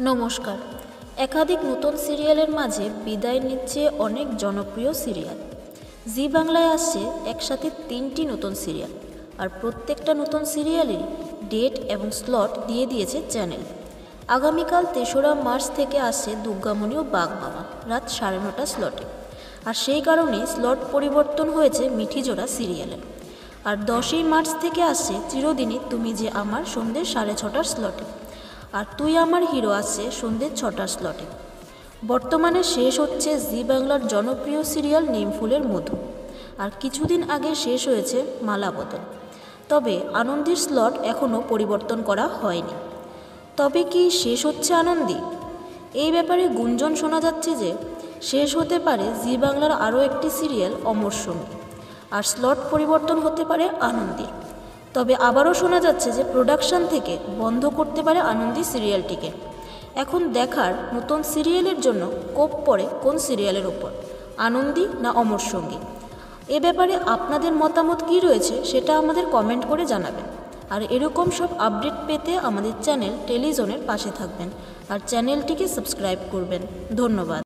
নমস্কার। একাধিক নতুন সিরিয়ালের মাঝে বিদায় নিচ্ছে অনেক জনপ্রিয় সিরিয়াল। জি বাংলায় আসছে একসাথে 3টি নতুন সিরিয়াল, আর প্রত্যেকটা নতুন সিরিয়ালেরই ডেট এবং স্লট দিয়ে দিয়েছে চ্যানেল। আগামীকাল ৩রা মার্চ থেকে আসছে দুর্গামণি ও বাঘমামা রাত 9:30 স্লটে, আর সেই কারণেই স্লট পরিবর্তন হয়েছে মিঠিজোড়া সিরিয়ালের। আর 10ই মার্চ থেকে আসছে চিরদিনই তুমি যে আমার সন্ধ্যে 6:30 স্লটে, আর তুই আমার হিরো আসছে সন্ধ্যে 6টার স্লটে। বর্তমানে শেষ হচ্ছে জি বাংলার জনপ্রিয় সিরিয়াল নিমফুলের মধু, আর কিছুদিন আগে শেষ হয়েছে মালা বদল। তবে আনন্দীর স্লট এখনও পরিবর্তন করা হয়নি। তবে কি শেষ হচ্ছে আনন্দী? এই ব্যাপারে গুঞ্জন শোনা যাচ্ছে যে শেষ হতে পারে জি বাংলার আরও একটি সিরিয়াল অমর সঙ্গী, আর স্লট পরিবর্তন হতে পারে আনন্দীর। তবে আবারও শোনা যাচ্ছে যে প্রোডাকশন থেকে বন্ধ করতে পারে আনন্দী সিরিয়ালটিকে। এখন দেখার নতুন সিরিয়ালের জন্য কোপ পড়ে কোন সিরিয়ালের ওপর, আনন্দী না অমর সঙ্গী। এ ব্যাপারে আপনাদের মতামত কী রয়েছে সেটা আমাদের কমেন্ট করে জানাবেন। আর এরকম সব আপডেট পেতে আমাদের চ্যানেল টেলিজনের পাশে থাকবেন, আর চ্যানেলটিকে সাবস্ক্রাইব করবেন। ধন্যবাদ।